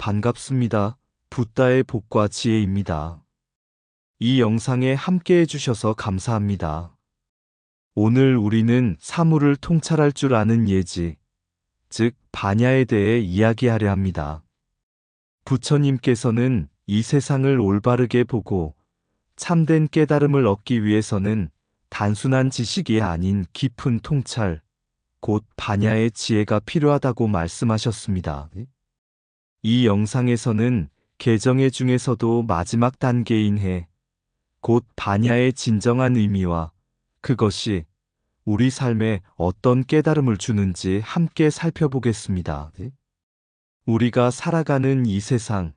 반갑습니다. 붓다의 복과 지혜입니다. 이 영상에 함께 해주셔서 감사합니다. 오늘 우리는 사물을 통찰할 줄 아는 예지, 즉 반야에 대해 이야기하려 합니다. 부처님께서는 이 세상을 올바르게 보고 참된 깨달음을 얻기 위해서는 단순한 지식이 아닌 깊은 통찰, 곧 반야의 지혜가 필요하다고 말씀하셨습니다. 이 영상에서는 개정의 중에서도 마지막 단계인 해, 곧 반야의 진정한 의미와 그것이 우리 삶에 어떤 깨달음을 주는지 함께 살펴보겠습니다. 우리가 살아가는 이 세상,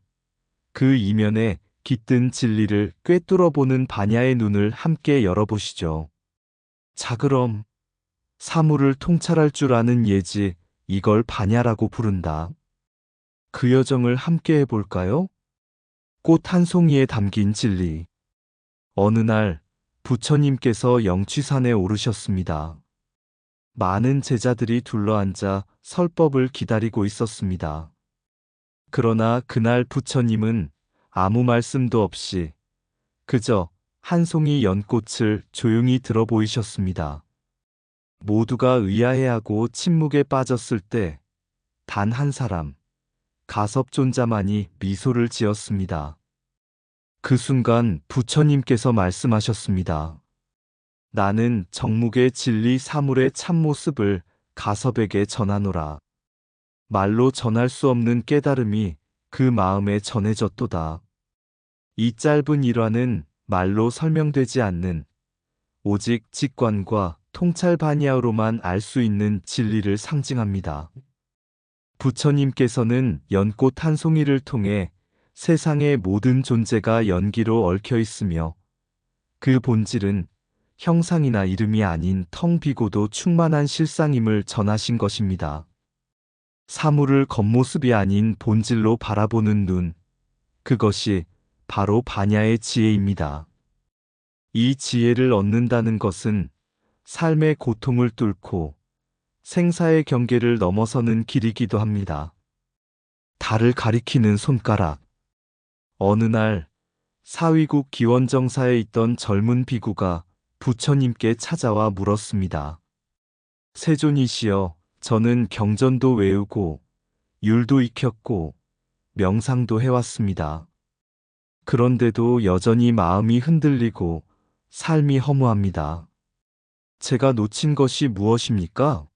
그 이면에 깃든 진리를 꿰뚫어보는 반야의 눈을 함께 열어보시죠. 자, 그럼 사물을 통찰할 줄 아는 예지, 이걸 반야라고 부른다. 그 여정을 함께 해볼까요? 꽃 한 송이에 담긴 진리. 어느 날 부처님께서 영취산에 오르셨습니다. 많은 제자들이 둘러앉아 설법을 기다리고 있었습니다. 그러나 그날 부처님은 아무 말씀도 없이 그저 한 송이 연꽃을 조용히 들어 보이셨습니다. 모두가 의아해하고 침묵에 빠졌을 때 단 한 사람, 가섭존자만이 미소를 지었습니다. 그 순간 부처님께서 말씀하셨습니다. 나는 정묵의 진리 사물의 참모습을 가섭에게 전하노라. 말로 전할 수 없는 깨달음이 그 마음에 전해졌도다. 이 짧은 일화는 말로 설명되지 않는 오직 직관과 통찰 반야로만 알 수 있는 진리를 상징합니다. 부처님께서는 연꽃 한 송이를 통해 세상의 모든 존재가 연기로 얽혀 있으며 그 본질은 형상이나 이름이 아닌 텅 비고도 충만한 실상임을 전하신 것입니다. 사물을 겉모습이 아닌 본질로 바라보는 눈, 그것이 바로 반야의 지혜입니다. 이 지혜를 얻는다는 것은 삶의 고통을 뚫고 생사의 경계를 넘어서는 길이기도 합니다. 달을 가리키는 손가락. 어느 날 사위국 기원정사에 있던 젊은 비구가 부처님께 찾아와 물었습니다. 세존이시여, 저는 경전도 외우고 율도 익혔고 명상도 해왔습니다. 그런데도 여전히 마음이 흔들리고 삶이 허무합니다. 제가 놓친 것이 무엇입니까?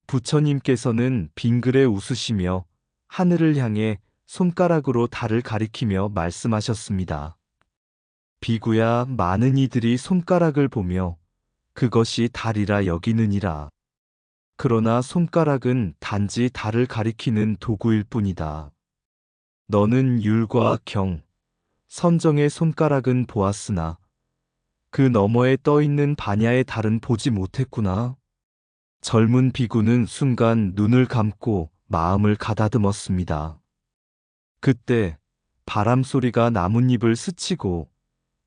부처님께서는 빙그레 웃으시며 하늘을 향해 손가락으로 달을 가리키며 말씀하셨습니다. 비구야, 많은 이들이 손가락을 보며 그것이 달이라 여기느니라. 그러나 손가락은 단지 달을 가리키는 도구일 뿐이다. 너는 율과 경, 선정의 손가락은 보았으나 그 너머에 떠있는 반야의 달은 보지 못했구나. 젊은 비구는 순간 눈을 감고 마음을 가다듬었습니다. 그때 바람 소리가 나뭇잎을 스치고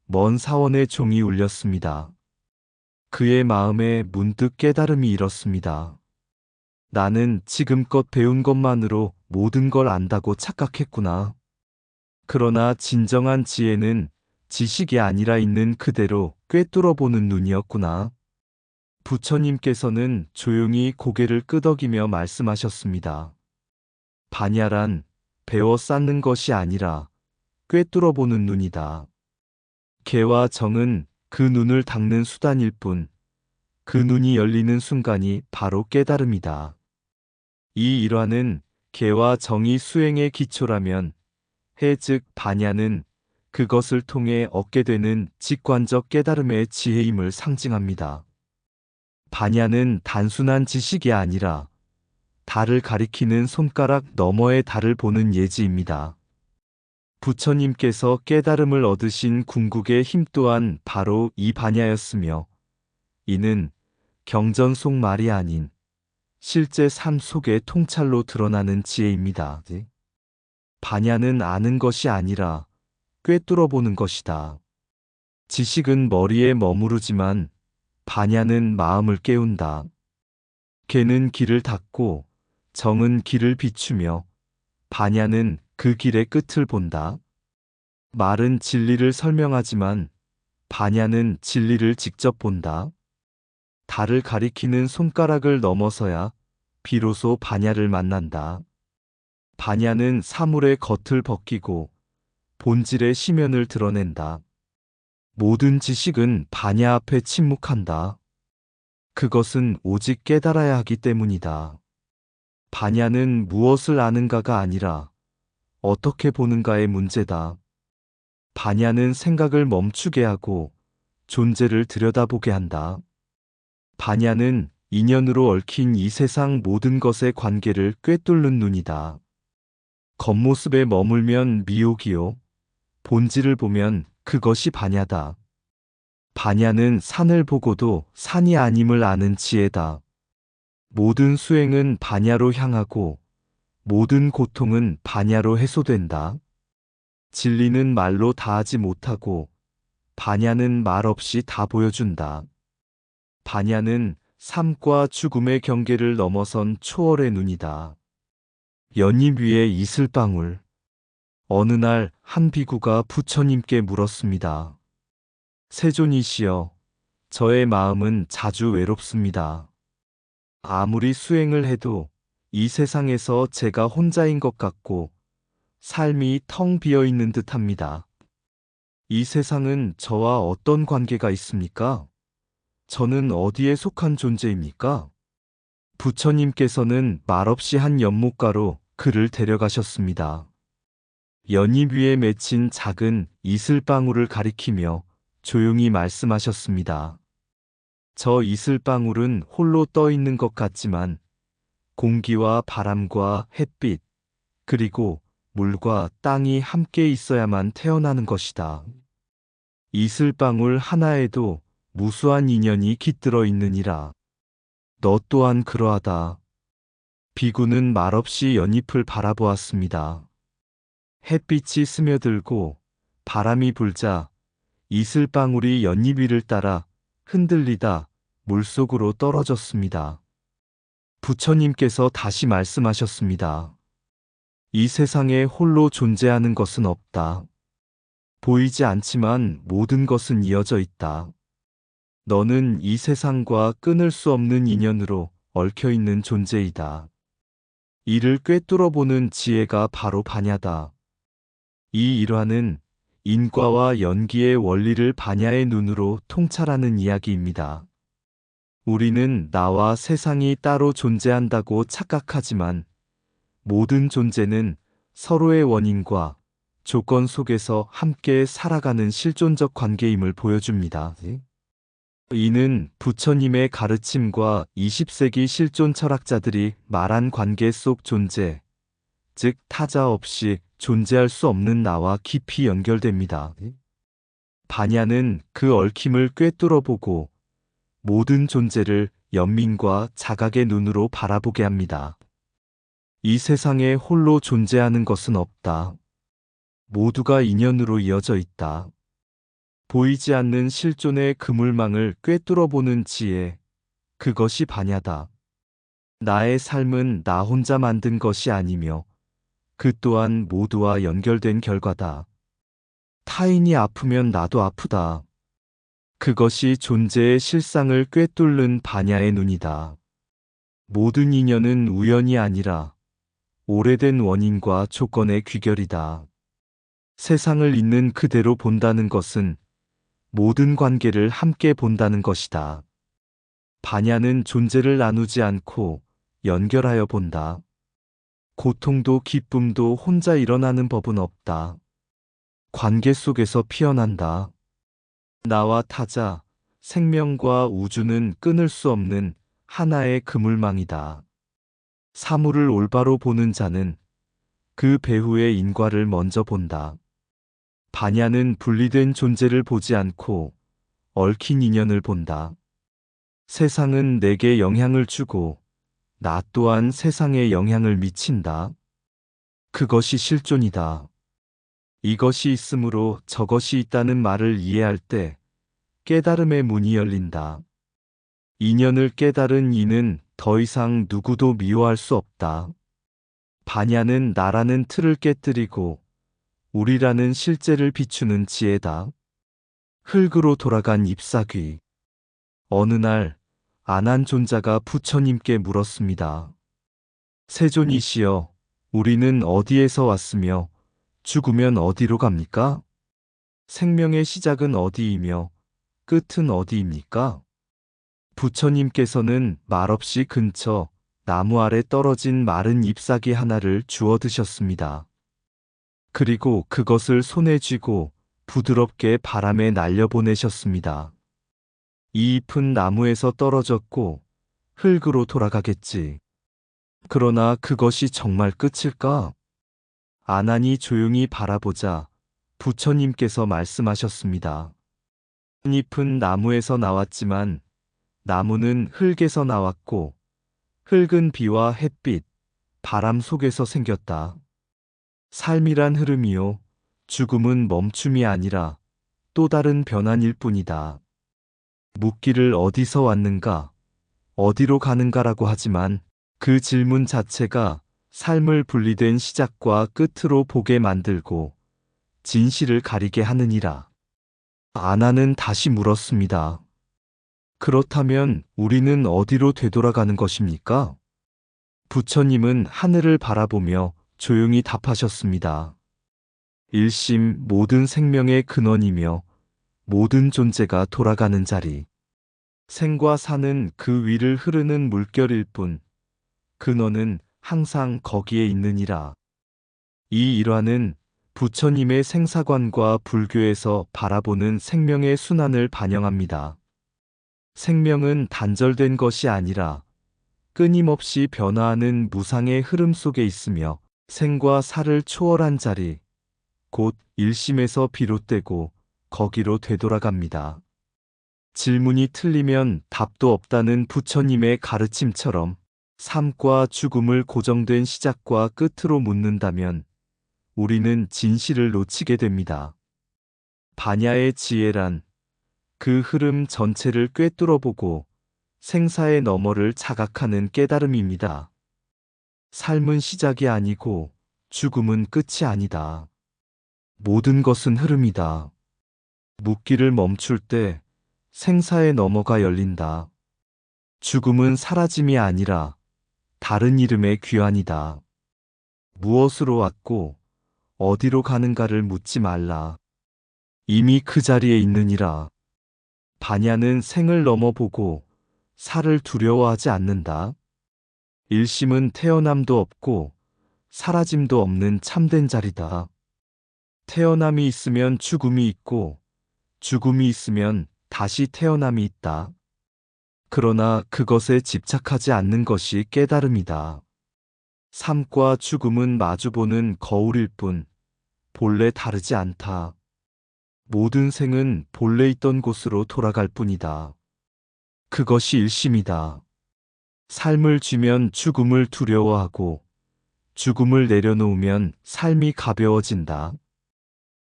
먼 사원의 종이 울렸습니다. 그의 마음에 문득 깨달음이 일었습니다. 나는 지금껏 배운 것만으로 모든 걸 안다고 착각했구나. 그러나 진정한 지혜는 지식이 아니라 있는 그대로 꿰뚫어보는 눈이었구나. 부처님께서는 조용히 고개를 끄덕이며 말씀하셨습니다. 반야란 배워 쌓는 것이 아니라 꿰뚫어보는 눈이다. 개와 정은 그 눈을 닦는 수단일 뿐, 그 눈이 열리는 순간이 바로 깨달음이다. 이 일화는 개와 정이 수행의 기초라면 해 즉 반야는 그것을 통해 얻게 되는 직관적 깨달음의 지혜임을 상징합니다. 반야는 단순한 지식이 아니라 달을 가리키는 손가락 너머의 달을 보는 예지입니다. 부처님께서 깨달음을 얻으신 궁극의 힘 또한 바로 이 반야였으며 이는 경전 속 말이 아닌 실제 삶 속의 통찰로 드러나는 지혜입니다. 반야는 아는 것이 아니라 꿰뚫어보는 것이다. 지식은 머리에 머무르지만 반야는 마음을 깨운다. 개는 길을 닦고 정은 길을 비추며 반야는 그 길의 끝을 본다. 말은 진리를 설명하지만 반야는 진리를 직접 본다. 달을 가리키는 손가락을 넘어서야 비로소 반야를 만난다. 반야는 사물의 겉을 벗기고 본질의 심연을 드러낸다. 모든 지식은 반야 앞에 침묵한다. 그것은 오직 깨달아야 하기 때문이다. 반야는 무엇을 아는가가 아니라 어떻게 보는가의 문제다. 반야는 생각을 멈추게 하고 존재를 들여다보게 한다. 반야는 인연으로 얽힌 이 세상 모든 것의 관계를 꿰뚫는 눈이다. 겉모습에 머물면 미혹이요. 본질을 보면 그것이 반야다. 반야는 산을 보고도 산이 아님을 아는 지혜다. 모든 수행은 반야로 향하고 모든 고통은 반야로 해소된다. 진리는 말로 다하지 못하고 반야는 말 없이 다 보여준다. 반야는 삶과 죽음의 경계를 넘어선 초월의 눈이다. 연잎 위에 이슬방울. 어느 날 한 비구가 부처님께 물었습니다. 세존이시여, 저의 마음은 자주 외롭습니다. 아무리 수행을 해도 이 세상에서 제가 혼자인 것 같고 삶이 텅 비어 있는 듯합니다. 이 세상은 저와 어떤 관계가 있습니까? 저는 어디에 속한 존재입니까? 부처님께서는 말없이 한 연못가로 그를 데려가셨습니다. 연잎 위에 맺힌 작은 이슬방울을 가리키며 조용히 말씀하셨습니다. 저 이슬방울은 홀로 떠 있는 것 같지만 공기와 바람과 햇빛, 그리고 물과 땅이 함께 있어야만 태어나는 것이다. 이슬방울 하나에도 무수한 인연이 깃들어 있느니라. 너 또한 그러하다. 비구는 말없이 연잎을 바라보았습니다. 햇빛이 스며들고 바람이 불자 이슬방울이 연잎 위를 따라 흔들리다 물속으로 떨어졌습니다. 부처님께서 다시 말씀하셨습니다. 이 세상에 홀로 존재하는 것은 없다. 보이지 않지만 모든 것은 이어져 있다. 너는 이 세상과 끊을 수 없는 인연으로 얽혀 있는 존재이다. 이를 꿰뚫어 보는 지혜가 바로 반야다. 이 일화는 인과와 연기의 원리를 반야의 눈으로 통찰하는 이야기입니다. 우리는 나와 세상이 따로 존재한다고 착각하지만 모든 존재는 서로의 원인과 조건 속에서 함께 살아가는 실존적 관계임을 보여줍니다. 이는 부처님의 가르침과 20세기 실존 철학자들이 말한 관계 속 존재, 즉 타자 없이 존재할 수 없는 나와 깊이 연결됩니다. 반야는 그 얽힘을 꿰뚫어 보고 모든 존재를 연민과 자각의 눈으로 바라보게 합니다. 이 세상에 홀로 존재하는 것은 없다. 모두가 인연으로 이어져 있다. 보이지 않는 실존의 그물망을 꿰뚫어 보는 지혜, 그것이 반야다. 나의 삶은 나 혼자 만든 것이 아니며 그 또한 모두와 연결된 결과다. 타인이 아프면 나도 아프다. 그것이 존재의 실상을 꿰뚫는 반야의 눈이다. 모든 인연은 우연이 아니라 오래된 원인과 조건의 귀결이다. 세상을 있는 그대로 본다는 것은 모든 관계를 함께 본다는 것이다. 반야는 존재를 나누지 않고 연결하여 본다. 고통도 기쁨도 혼자 일어나는 법은 없다. 관계 속에서 피어난다. 나와 타자, 생명과 우주는 끊을 수 없는 하나의 그물망이다. 사물을 올바로 보는 자는 그 배후의 인과를 먼저 본다. 반야는 분리된 존재를 보지 않고 얽힌 인연을 본다. 세상은 내게 영향을 주고 나 또한 세상에 영향을 미친다. 그것이 실존이다. 이것이 있으므로 저것이 있다는 말을 이해할 때 깨달음의 문이 열린다. 인연을 깨달은 이는 더 이상 누구도 미워할 수 없다. 반야는 나라는 틀을 깨뜨리고 우리라는 실제를 비추는 지혜다. 흙으로 돌아간 잎사귀. 어느 날 아난존자가 부처님께 물었습니다. 세존이시여, 우리는 어디에서 왔으며 죽으면 어디로 갑니까? 생명의 시작은 어디이며 끝은 어디입니까? 부처님께서는 말없이 근처 나무 아래 떨어진 마른 잎사귀 하나를 주워 드셨습니다. 그리고 그것을 손에 쥐고 부드럽게 바람에 날려보내셨습니다. 이 잎은 나무에서 떨어졌고 흙으로 돌아가겠지. 그러나 그것이 정말 끝일까? 아난이 조용히 바라보자 부처님께서 말씀하셨습니다. 잎은 나무에서 나왔지만 나무는 흙에서 나왔고 흙은 비와 햇빛, 바람 속에서 생겼다. 삶이란 흐름이요. 죽음은 멈춤이 아니라 또 다른 변환일 뿐이다. 묻기를 어디서 왔는가, 어디로 가는가라고 하지만 그 질문 자체가 삶을 분리된 시작과 끝으로 보게 만들고 진실을 가리게 하느니라. 아나는 다시 물었습니다. 그렇다면 우리는 어디로 되돌아가는 것입니까? 부처님은 하늘을 바라보며 조용히 답하셨습니다. 일심 모든 생명의 근원이며 모든 존재가 돌아가는 자리. 생과 사는 그 위를 흐르는 물결일 뿐 근원은 항상 거기에 있느니라. 이 일화는 부처님의 생사관과 불교에서 바라보는 생명의 순환을 반영합니다. 생명은 단절된 것이 아니라 끊임없이 변화하는 무상의 흐름 속에 있으며 생과 사를 초월한 자리, 곧 일심에서 비롯되고 거기로 되돌아갑니다. 질문이 틀리면 답도 없다는 부처님의 가르침처럼 삶과 죽음을 고정된 시작과 끝으로 묻는다면 우리는 진실을 놓치게 됩니다. 반야의 지혜란 그 흐름 전체를 꿰뚫어보고 생사의 너머를 자각하는 깨달음입니다. 삶은 시작이 아니고 죽음은 끝이 아니다. 모든 것은 흐름이다. 묻기를 멈출 때 생사의 너머가 열린다. 죽음은 사라짐이 아니라 다른 이름의 귀환이다. 무엇으로 왔고 어디로 가는가를 묻지 말라. 이미 그 자리에 있느니라. 반야는 생을 넘어보고 사를 두려워하지 않는다. 일심은 태어남도 없고 사라짐도 없는 참된 자리다. 태어남이 있으면 죽음이 있고 죽음이 있으면 다시 태어남이 있다. 그러나 그것에 집착하지 않는 것이 깨달음이다. 삶과 죽음은 마주보는 거울일 뿐 본래 다르지 않다. 모든 생은 본래 있던 곳으로 돌아갈 뿐이다. 그것이 일심이다. 삶을 쥐면 죽음을 두려워하고 죽음을 내려놓으면 삶이 가벼워진다.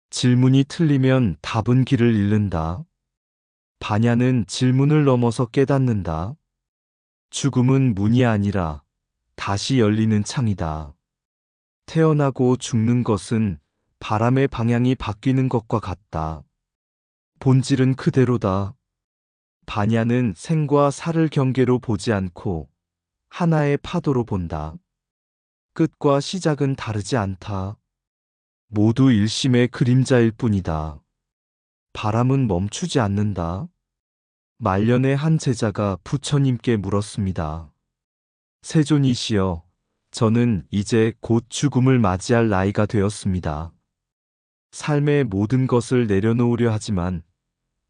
질문이 틀리면 답은 길을 잃는다. 반야는 질문을 넘어서 깨닫는다. 죽음은 문이 아니라 다시 열리는 창이다. 태어나고 죽는 것은 바람의 방향이 바뀌는 것과 같다. 본질은 그대로다. 반야는 생과 사를 경계로 보지 않고 하나의 파도로 본다. 끝과 시작은 다르지 않다. 모두 일심의 그림자일 뿐이다. 바람은 멈추지 않는다. 말년의 한 제자가 부처님께 물었습니다. 세존이시여, 저는 이제 곧 죽음을 맞이할 나이가 되었습니다. 삶의 모든 것을 내려놓으려 하지만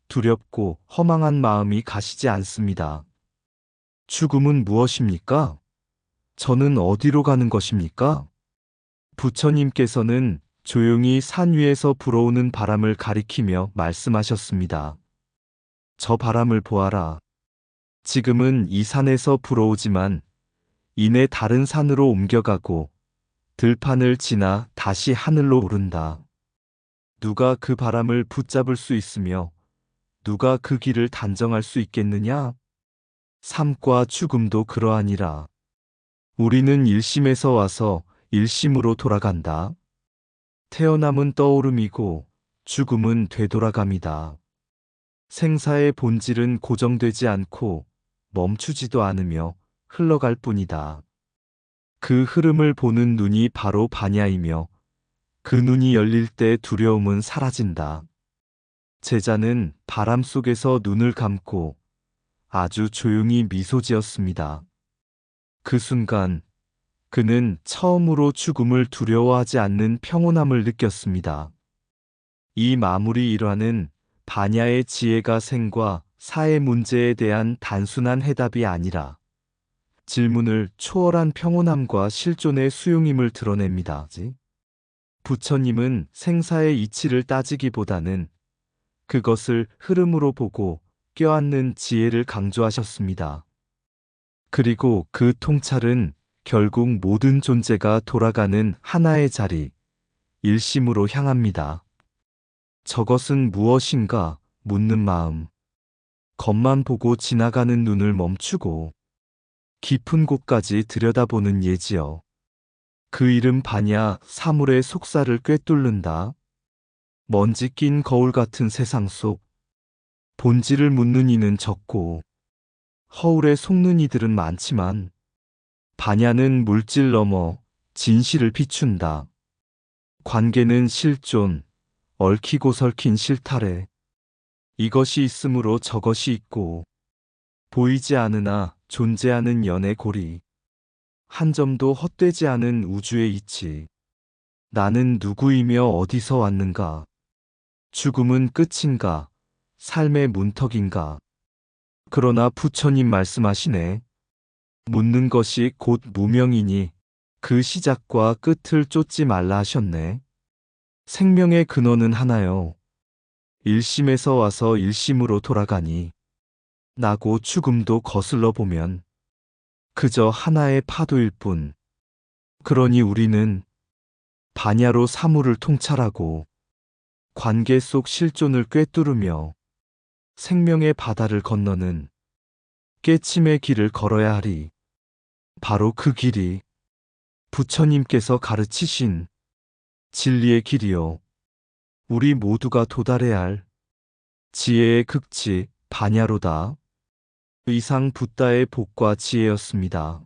두렵고 허망한 마음이 가시지 않습니다. 죽음은 무엇입니까? 저는 어디로 가는 것입니까? 부처님께서는 조용히 산 위에서 불어오는 바람을 가리키며 말씀하셨습니다. 저 바람을 보아라. 지금은 이 산에서 불어오지만 이내 다른 산으로 옮겨가고 들판을 지나 다시 하늘로 오른다. 누가 그 바람을 붙잡을 수 있으며 누가 그 길을 단정할 수 있겠느냐? 삶과 죽음도 그러하니라. 우리는 일심에서 와서 일심으로 돌아간다. 태어남은 떠오름이고 죽음은 되돌아감이다. 생사의 본질은 고정되지 않고 멈추지도 않으며 흘러갈 뿐이다. 그 흐름을 보는 눈이 바로 반야이며 그 눈이 열릴 때 두려움은 사라진다. 제자는 바람 속에서 눈을 감고 아주 조용히 미소 지었습니다. 그 순간 그는 처음으로 죽음을 두려워하지 않는 평온함을 느꼈습니다. 이 마무리 일화는 반야의 지혜가 생과 사의 문제에 대한 단순한 해답이 아니라 질문을 초월한 평온함과 실존의 수용임을 드러냅니다. 부처님은 생사의 이치를 따지기보다는 그것을 흐름으로 보고 껴안는 지혜를 강조하셨습니다. 그리고 그 통찰은 결국 모든 존재가 돌아가는 하나의 자리, 일심으로 향합니다. 저것은 무엇인가 묻는 마음, 겉만 보고 지나가는 눈을 멈추고 깊은 곳까지 들여다보는 예지요. 그 이름 반야, 사물의 속살을 꿰뚫는다. 먼지 낀 거울 같은 세상 속 본질을 묻는 이는 적고 허울에 속는 이들은 많지만 반야는 물질 넘어 진실을 비춘다. 관계는 실존, 얽히고 설킨 실타래. 이것이 있으므로 저것이 있고 보이지 않으나 존재하는 연의 고리. 한 점도 헛되지 않은 우주의 이치. 나는 누구이며 어디서 왔는가? 죽음은 끝인가? 삶의 문턱인가? 그러나 부처님 말씀하시네. 묻는 것이 곧 무명이니 그 시작과 끝을 쫓지 말라 하셨네. 생명의 근원은 하나요. 일심에서 와서 일심으로 돌아가니 나고 죽음도 거슬러 보면 그저 하나의 파도일 뿐. 그러니 우리는 반야로 사물을 통찰하고 관계 속 실존을 꿰뚫으며 생명의 바다를 건너는 깨침의 길을 걸어야 하리. 바로 그 길이 부처님께서 가르치신 진리의 길이요. 우리 모두가 도달해야 할 지혜의 극치 반야로다. 이상 붓다의 복과 지혜였습니다.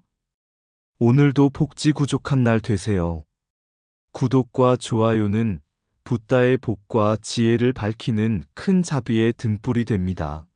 오늘도 복지 구족한 날 되세요. 구독과 좋아요는 붓다의 복과 지혜를 밝히는 큰 자비의 등불이 됩니다.